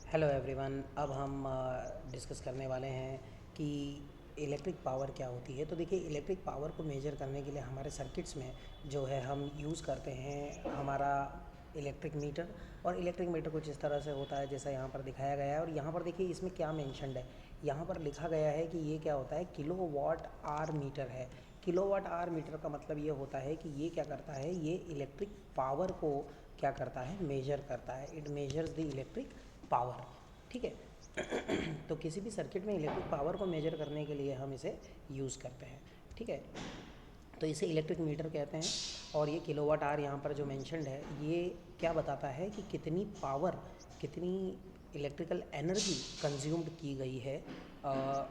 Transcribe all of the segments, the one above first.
Hello everyone. अब हम discuss करने वाले हैं कि इलेक्ट्रिक पावर क्या होती है। तो देखिए, इलेक्ट्रिक पावर को मेजर करने के लिए हमारे सर्किट्स में जो है हम यूज़ करते हैं हमारा इलेक्ट्रिक मीटर। और इलेक्ट्रिक मीटर कुछ इस तरह से होता है जैसा यहाँ पर दिखाया गया है। और यहाँ पर देखिए इसमें क्या मेंशन्ड है, यहाँ पर लिखा गया है कि ये क्या होता है, किलो वाट आर मीटर है। किलो वाट आर मीटर का मतलब ये होता है कि ये क्या करता है, ये इलेक्ट्रिक पावर को क्या करता है, मेजर करता है। It measures the electric power. ठीक है। तो किसी भी सर्किट में इलेक्ट्रिक पावर को मेजर करने के लिए हम इसे यूज़ करते हैं। ठीक है, तो इसे इलेक्ट्रिक मीटर कहते हैं। और ये किलोवाट आवर यहाँ पर जो मेंशन्ड है, ये क्या बताता है कि कितनी पावर, कितनी इलेक्ट्रिकल एनर्जी कंज्यूम्ड की गई है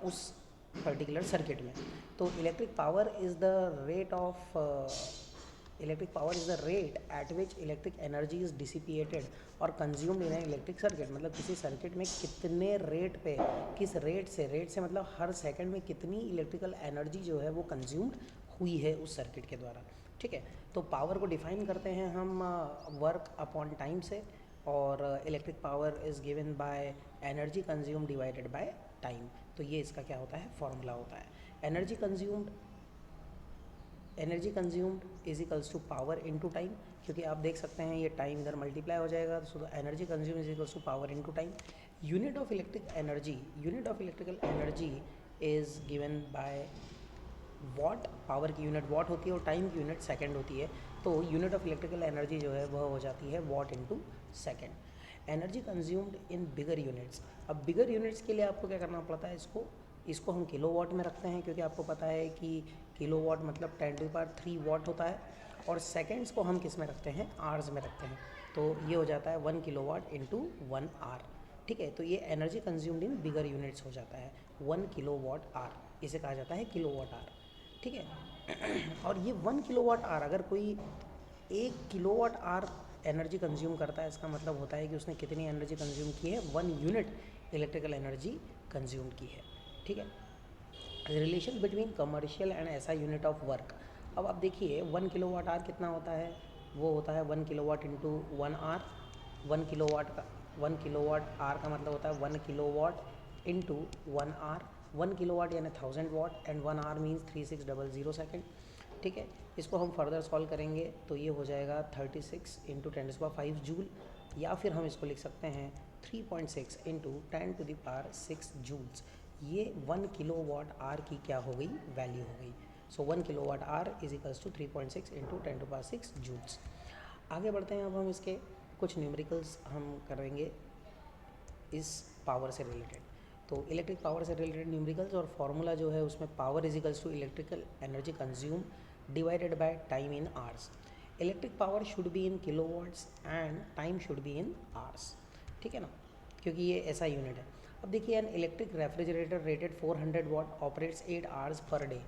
उस पर्टिकुलर सर्किट में। तो electric power is the rate at which electric energy is dissipated और consumed in an electric circuit. मतलब किसी सर्किट में कितने रेट पे, किस रेट से मतलब हर सेकंड में कितनी इलेक्ट्रिकल एनर्जी जो है वो कंज्यूम्ड हुई है उस सर्किट के द्वारा। ठीक है, तो पावर को डिफाइन करते हैं हम वर्क अपॉन टाइम से। और electric power is given by energy consume divided by time. तो ये इसका क्या होता है, फॉर्मूला होता है। Energy consumed is equals to power into time, क्योंकि आप देख सकते हैं ये टाइम इधर मल्टीप्लाई हो जाएगा। So energy consume is equals to power into time. Unit of electrical energy is given by watt. Power की यूनिट वॉट होती है और टाइम की यूनिट सेकंड होती है। तो यूनिट ऑफ इलेक्ट्रिकल एनर्जी जो है वह हो जाती है what into second. Energy consumed in bigger units. अब बिगर यूनिट्स के लिए आपको क्या करना पड़ता है, इसको हम किलोवाट में रखते हैं, क्योंकि आपको पता है कि किलोवाट मतलब 10⁻³ वाट होता है। और सेकेंड्स को हम किस में रखते हैं, आवर्स में रखते हैं। तो ये हो जाता है 1 किलोवाट इंटू 1 आवर। ठीक है, तो ये energy consumed in bigger units हो जाता है 1 किलोवाट आवर। इसे कहा जाता है किलोवाट आवर। ठीक है। और ये 1 किलोवाट आवर, अगर कोई 1 किलोवाट आवर एनर्जी कंज्यूम करता है, इसका मतलब होता है कि उसने कितनी एनर्जी कंज्यूम की है, 1 यूनिट इलेक्ट्रिकल एनर्जी कंज्यूम की है। ठीक है। रिलेशन बिटवीन कमर्शियल एंड ऐसा यूनिट ऑफ वर्क। अब आप देखिए 1 किलोवाट आवर कितना होता है, वो होता है 1 kilowatt into 1 hour. 1 kilowatt hour का मतलब होता है 1 किलोवाट इंटू 1 आवर। 1 किलोवाट यानी 1000 वाट एंड 1 आवर मीन्स 3600 सेकेंड। ठीक है, इसको हम फर्दर सॉल्व करेंगे तो ये हो जाएगा 36 इंटू 10⁵ जूल, या फिर हम इसको लिख सकते हैं 3.6 इंटू 10⁶ जूल्स। ये 1 किलोवाट आवर की क्या हो गई, वैल्यू हो गई। So 1 kilowatt hour is equals to 3.6 into 10⁶ joules. आगे बढ़ते हैं, अब हम इसके कुछ न्यूमेरिकल्स हम करेंगे इस पावर से रिलेटेड। तो इलेक्ट्रिक पावर से रिलेटेड न्यूमेरिकल्स और फार्मूला जो है उसमें power is equals to electrical energy consume divided by time in hours. Electric power should be in kilowatts and time should be in hours. ठीक है ना, क्योंकि ये ऐसा यूनिट है। अब देखिए, an electric refrigerator rated 400 watt operates 8 hours per day.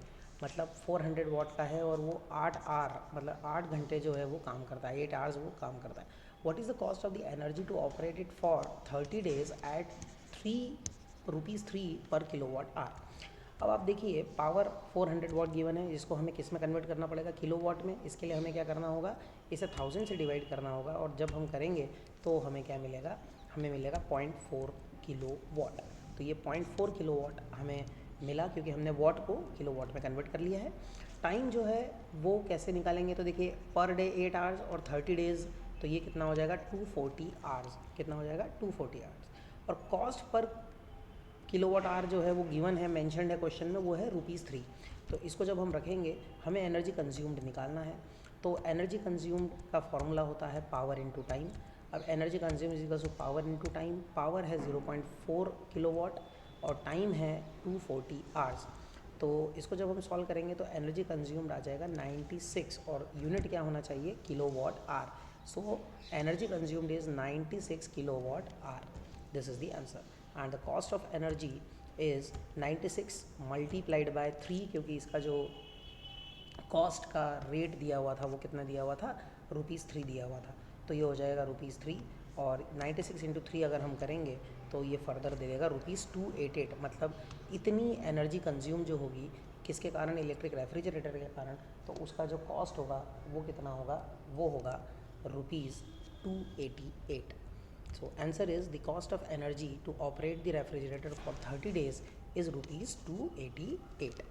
मतलब 400 वाट का है और वो 8 आवर मतलब 8 घंटे जो है वो काम करता है, 8 आवर्स वो काम करता है। What is the cost of the energy to operate it for 30 days at ₹3 per kilowatt hour. अब आप देखिए, पावर 400 वाट गिवन है, इसको हमें किस में कन्वर्ट करना पड़ेगा, किलोवाट में। इसके लिए हमें क्या करना होगा, इसे 1000 से डिवाइड करना होगा। और जब हम करेंगे तो हमें क्या मिलेगा, हमें मिलेगा 0.4 किलो वाट। तो ये 0.4 किलो वाट हमें मिला, क्योंकि हमने वाट को किलो वाट में कन्वर्ट कर लिया है। टाइम जो है वो कैसे निकालेंगे, तो देखिए पर डे 8 आवर्स और 30 डेज़, तो ये कितना हो जाएगा 240 आवर्स। कितना हो जाएगा 240 आवर्स। और कॉस्ट पर किलोवाट आवर जो है वो गिवन है, मेंशन्ड है क्वेश्चन में, वो है ₹3। तो इसको जब हम रखेंगे, हमें एनर्जी कंज्यूम्ड निकालना है। तो एनर्जी कंज्यूम्ड का फॉर्मूला होता है पावर इनटू टाइम। अब energy consume is equal to power into time. Power है 0.4 किलोवाट और टाइम है 240 आवर्स। तो इसको जब हम सॉल्व करेंगे तो एनर्जी कंज्यूम्ड आ जाएगा 96, और यूनिट क्या होना चाहिए, kilowatt hour. So energy consumed is 96 kilowatt hour. This is the answer. And the cost of energy is 96 multiplied by 3, क्योंकि इसका जो कॉस्ट का रेट दिया हुआ था वो कितना दिया हुआ था, ₹3 दिया हुआ था। तो ये हो जाएगा ₹3। और 96 इंटू 3 अगर हम करेंगे तो ये फर्दर दे देगा ₹288। मतलब इतनी एनर्जी कंज्यूम जो होगी किसके कारण, इलेक्ट्रिक रेफ्रिजरेटर के कारण, तो उसका जो कॉस्ट होगा वो कितना होगा, वो होगा ₹288। So answer is the cost of energy to operate the refrigerator for 30 days is rupees 288.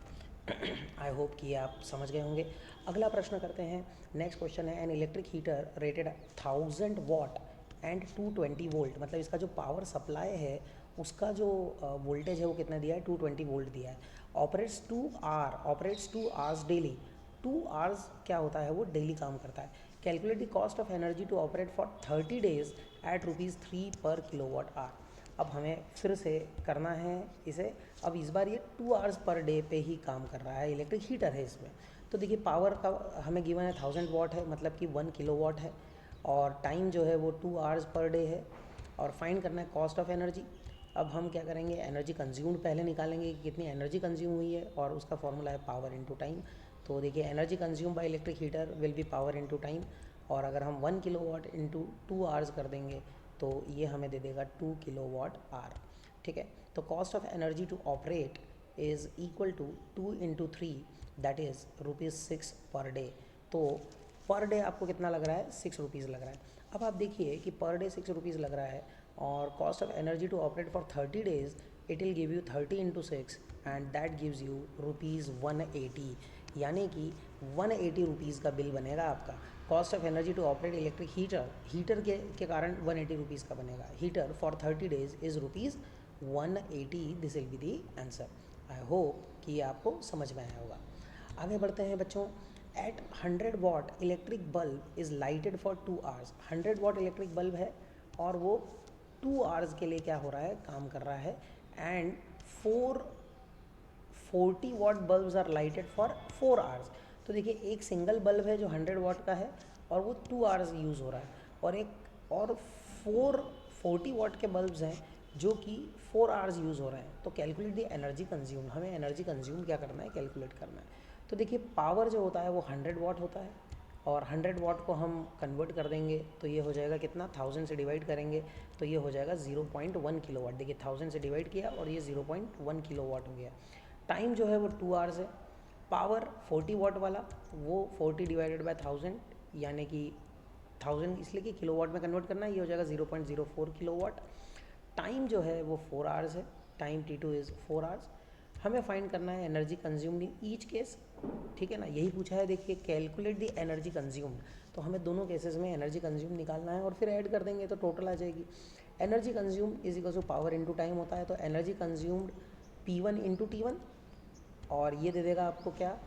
I hope कि आप समझ गए होंगे. अगला प्रश्न करते हैं. नेक्स्ट क्वेश्चन है an electric heater rated 1000 what and 220 volt, मतलब इसका जो पावर सप्लाई है उसका जो वोल्टेज है वो कितना दिया है, 220 वोल्ट दिया है. Operates 2 hours daily. 2 आवर्स क्या होता है, वो डेली काम करता है. Calculate the cost of energy to operate for 30 days at ₹3 per kilowatt hour. अब हमें फिर से करना है इसे. अब इस बार ये 2 आवर्स पर डे पे ही काम कर रहा है, इलेक्ट्रिक हीटर है इसमें. तो देखिए पावर का हमें गिवन है 1000 वॉट है, मतलब कि 1 किलोवाट है, और टाइम जो है वो 2 आवर्स पर डे है, और फाइंड करना है कॉस्ट ऑफ एनर्जी. अब हम क्या करेंगे, एनर्जी कंज्यूम्ड पहले निकालेंगे कि कितनी एनर्जी कंज्यूम हुई है, और उसका फॉर्मूला है पावर इनटू टाइम. तो देखिए energy consume by electric heater will be power into time, और अगर हम 1 किलोवाट इंटू 2 आवर्स कर देंगे तो ये हमें दे देगा 2 किलोवाट आवर. ठीक है, तो cost of energy to operate is equal to 2 into 3 that is ₹6 per day. तो पर डे आपको कितना लग रहा है, ₹6 लग रहा है. अब आप देखिए कि पर डे ₹6 लग रहा है, और cost of energy to operate for 30 days it will give you 30 into 6 and that gives you ₹180, यानी कि ₹180 का बिल बनेगा आपका. Cost of energy to operate electric heater के कारण ₹180 का बनेगा. Heater for 30 days is ₹180. This will be the answer. I hope कि आपको समझ में आया होगा. आगे बढ़ते हैं बच्चों. At 100 watt electric bulb is lighted for 2 hours. 100 watt electric bulb है और वो 2 आवर्स के लिए क्या हो रहा है, काम कर रहा है. And 40 watt bulbs are lighted for 4 hours. तो देखिए एक सिंगल बल्ब है जो 100 वॉट का है और वो 2 आवर्स यूज़ हो रहा है, और एक और 40 वॉट के बल्ब्स हैं जो कि 4 आवर्स यूज़ हो रहे हैं. तो कैलकुलेट द एनर्जी कंज्यूम. हमें एनर्जी कंज्यूम क्या करना है, कैलकुलेट करना है. तो देखिए पावर जो होता है वो 100 वॉट होता है, और 100 वॉट को हम कन्वर्ट कर देंगे तो ये हो जाएगा कितना, 1000 से डिवाइड करेंगे तो ये हो जाएगा 0.1 किलोवाट. देखिए 1000 से डिवाइड किया और ये 0.1 किलोवाट हो गया. टाइम जो है वो 2 आवर्स है. पावर 40 वॉट वाला वो 40 डिवाइडेड बाय 1000, यानी कि 1000 इसलिए कि किलोवाट में कन्वर्ट करना है, ये हो जाएगा 0.04 किलोवाट. टाइम जो है वो 4 आवर्स है. Time T2 is 4 hours. हमें फाइंड करना है energy consumed in each case. ठीक है ना, यही पूछा है. देखिए कैलकुलेट दी एनर्जी कंज्यूम्ड, तो हमें दोनों केसेस में एनर्जी कंज्यूम निकालना है और फिर ऐड कर देंगे तो टोटल आ जाएगी. Energy consumed is equal to power into time होता है. तो energy consumed P1 into T1, और ये दे देगा आपको क्या,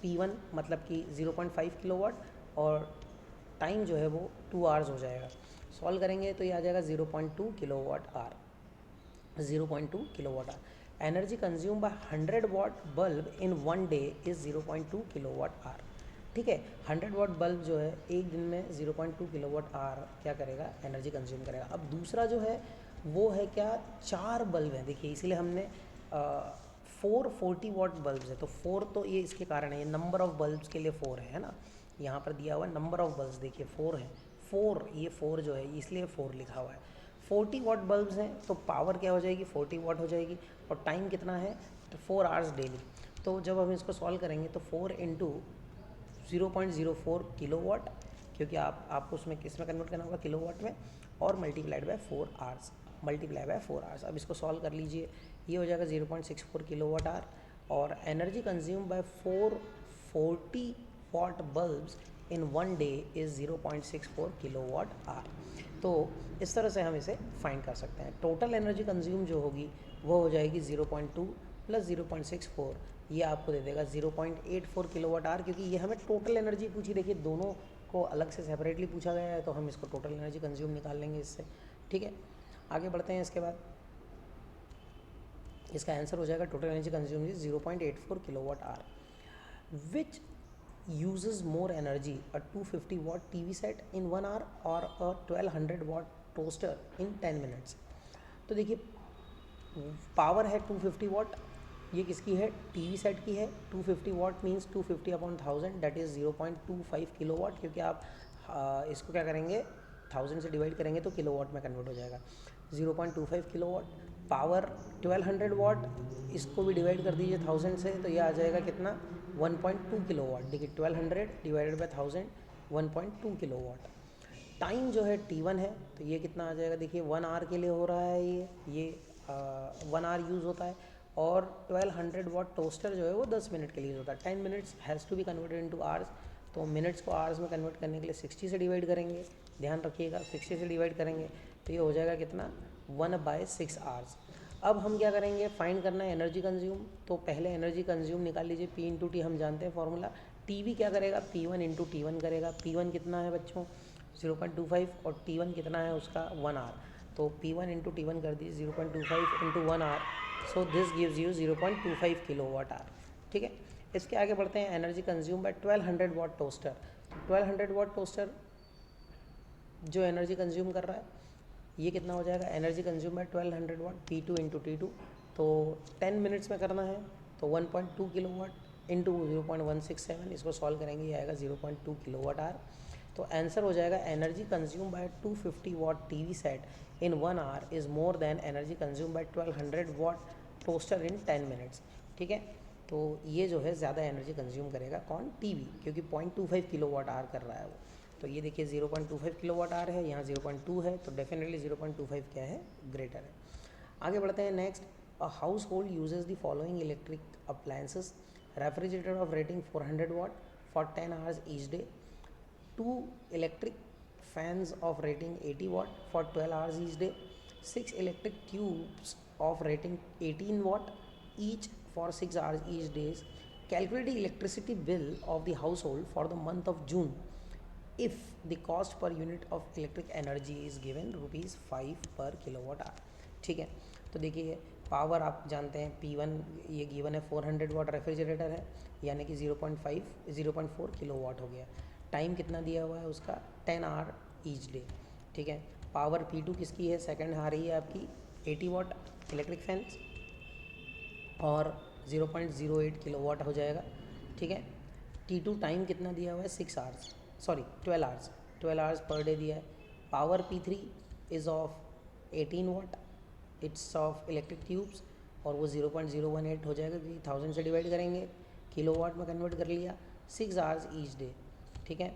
P1 मतलब कि 0.5 किलोवाट, और टाइम जो है वो 2 आवर्स हो जाएगा. सॉल्व करेंगे तो ये आ जाएगा 0.2 kilowatt hour. 0.2 kilowatt hour. Energy consume bye 100 what bulb in 1 day is 0.2 kilowatt hour. ठीक है, 100 वॉट बल्ब जो है एक दिन में 0.2 किलोवाट आवर क्या करेगा, एनर्जी कंज्यूम करेगा. अब दूसरा जो है वो है क्या, 4 बल्ब हैं. देखिए इसीलिए हमने 440 वॉट बल्ब्स है, तो 4 तो ये इसके कारण है, ये नंबर ऑफ बल्ब्स के लिए 4 है ना. यहाँ पर दिया हुआ है नंबर ऑफ बल्ब्स, देखिए 4 है. 4 ये 4 जो है इसलिए 4 लिखा हुआ है. 40 वॉट बल्ब्स हैं तो पावर क्या हो जाएगी, 40 वॉट हो जाएगी, और टाइम कितना है, तो 4 आवर्स डेली. तो जब हम इसको सॉल्व करेंगे तो 4 इंटू 0.04 किलोवाट, क्योंकि आपको उसमें किस में कन्वर्ट करना होगा, किलोवाट में, और मल्टीप्लाइड बाय 4 आवर्स. अब इसको सॉल्व कर लीजिए, ये हो जाएगा 0.64 किलोवाट आवर. और energy consume bye 440 what bulbs in 1 day is 0.64 kilowatt hour. तो इस तरह से हम इसे फाइंड कर सकते हैं. टोटल एनर्जी कंज्यूम जो होगी वो हो जाएगी 0.2 प्लस 0.64, ये आपको दे देगा 0.84 किलोवाट आवर, क्योंकि ये हमें टोटल एनर्जी पूछी. देखिए दोनों को अलग से सेपरेटली पूछा गया है, तो हम इसको टोटल एनर्जी कंज्यूम निकाल लेंगे इससे. ठीक है, आगे बढ़ते हैं. इसके बाद इसका आंसर हो जाएगा total energy consume is 0.84 kilowatt hour. Which uses more energy, a 250 watt TV set in 1 hour or a 1200 watt toaster in 10 minutes. तो देखिए पावर है 250 वाट, ये किसकी है, टीवी सेट की है. 250 watt means 250 upon 1000 that is 0.25 kilowatt, क्योंकि आप इसको क्या करेंगे, 1000 से डिवाइड करेंगे तो किलोवाट में कन्वर्ट हो जाएगा. 0.25 किलोवाट. पावर 1200 वाट, इसको भी डिवाइड कर दीजिए 1000 से, तो ये आ जाएगा कितना, 1.2 किलोवाट. देखिए 1200 डिवाइडेड बाय 1000 1.2 किलोवाट. टाइम जो है T1 है, तो ये कितना आ जाएगा, देखिए 1 आवर के लिए हो रहा है, ये 1 आवर यूज़ होता है। और 1200 वाट टोस्टर जो है वो 10 मिनट के लिए यूज़ होता है। 10 minutes has to be converted into hours, तो मिनट्स को आवर्स में कन्वर्ट करने के लिए 60 से डिवाइड करेंगे, ध्यान रखिएगा 60 से डिवाइड करेंगे तो ये हो जाएगा कितना 1/6 आवर्स। अब हम क्या करेंगे, फाइंड करना है एनर्जी कंज्यूम। तो पहले एनर्जी कंज्यूम निकाल लीजिए, P इंटू टी हम जानते हैं फॉर्मूला। TV क्या करेगा, P1 इंटू T1 करेगा। P1 कितना है बच्चों 0.25 और T1 कितना है उसका 1 आवर, तो P1 इंटू T1 कर दीजिए 0.25 into 1 hour, so this gives you 0.25 kilo watt hour. ठीक है, इसके आगे बढ़ते हैं, energy consume by 1200 watt toaster. 1200 watt toaster जो एनर्जी कंज्यूम कर रहा है ये कितना हो जाएगा, energy consume by 1200 watt P2 into T2, तो 10 मिनट्स में करना है तो 1.2 किलो वाट इंटू 0.167, इसको सॉल्व करेंगे ये आएगा 0.2 किलो वाट आवर। तो आंसर हो जाएगा energy consume by 250 watt TV set in 1 hour is more than energy consume by 1200 watt toaster in 10 minutes. ठीक है, तो ये जो है ज़्यादा एनर्जी कंज्यूम करेगा कौन, टीवी, क्योंकि 0.25 किलो वाट आवर कर रहा है वो। तो ये देखिए 0.25 किलो वाट आवर है, यहाँ 0.2 है, तो डेफिनेटली 0.25 क्या है, ग्रेटर है। आगे बढ़ते हैं next, a house hold uses the following electric appliances, refrigerator of rating 400 watt for 10 hours each day, 2 electric fans of rating 80 watt for 12 hours each day, 6 electric tubes of rating 18 watt each for 6 hours each day. Calculate the electricity bill of the household for the month of June if the cost per unit of electric energy is given ₹5 per kilowatt hour। ठीक है, तो देखिए power आप जानते हैं P1 ये given है 400 वाट refrigerator है, यानी कि 0.4 किलो वाट हो गया। टाइम कितना दिया हुआ है उसका 10 आवर ईच डे। ठीक है, पावर P2 किसकी है, सेकंड आ रही है आपकी 80 वाट इलेक्ट्रिक फैंस और 0.08 किलो वाट हो जाएगा। ठीक है, T2 टाइम कितना दिया हुआ है 6 hours, sorry 12 hours per day दिया है। Power P3 is of 18 watt, it's of electric tubes, और वो 0.018 हो जाएगा क्योंकि 1000 से डिवाइड करेंगे, किलो वाट में कन्वर्ट कर लिया, 6 आवर्स ईच डे। ठीक है,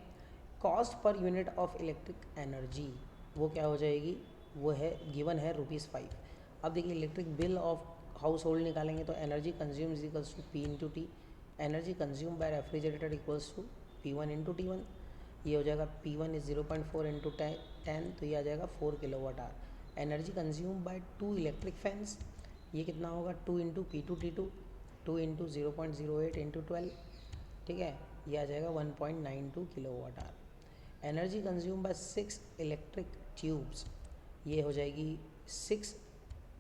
cost per unit of electric energy वो क्या हो जाएगी, वो है गिवन है ₹5। अब देखिए electric bill of household निकालेंगे तो energy consume is equals to P into T, energy consume by refrigerator equals to P1 into T1, ये हो जाएगा P1 इज 0.4 इंटू 10, तो ये आ जाएगा 4 kilo watt hour. Energy consume by 2 electric fans, ये कितना होगा 2 into P2 T2, 2 into 0.08 into 12, ठीक है, ये आ जाएगा 1.92 kilo watt hour. Energy consume by 6 electric tubes, ये हो जाएगी 6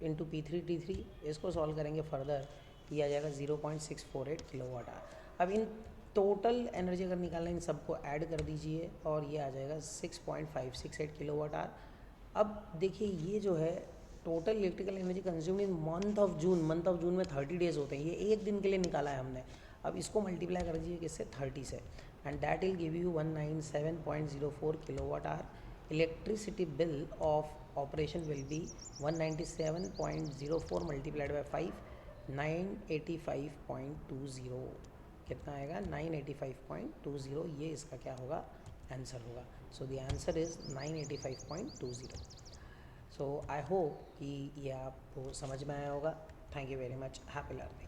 इंटू P3 T3, इसको सॉल्व करेंगे फर्दर, ये आ जाएगा 0.648 किलो वाट आवर। अब इन टोटल एनर्जी अगर निकालना इन सबको ऐड कर दीजिए और ये आ जाएगा 6.568 किलो वाट आवर। अब देखिए ये जो है total electrical energy consume in month of June में 30 डेज होते हैं, ये एक दिन के लिए निकाला है हमने। अब इसको मल्टीप्लाई कर दीजिए किससे, 30 से, and that will give you 197.04 kilo watt hour. Electricity bill of operation will be 197.04 multiplied by 5, 985.20, कितना आएगा 985.20, ये इसका क्या होगा, आंसर होगा। So the answer is 985.20। So I hope कि ये आपको समझ में आया होगा। Thank you very much, happy learning.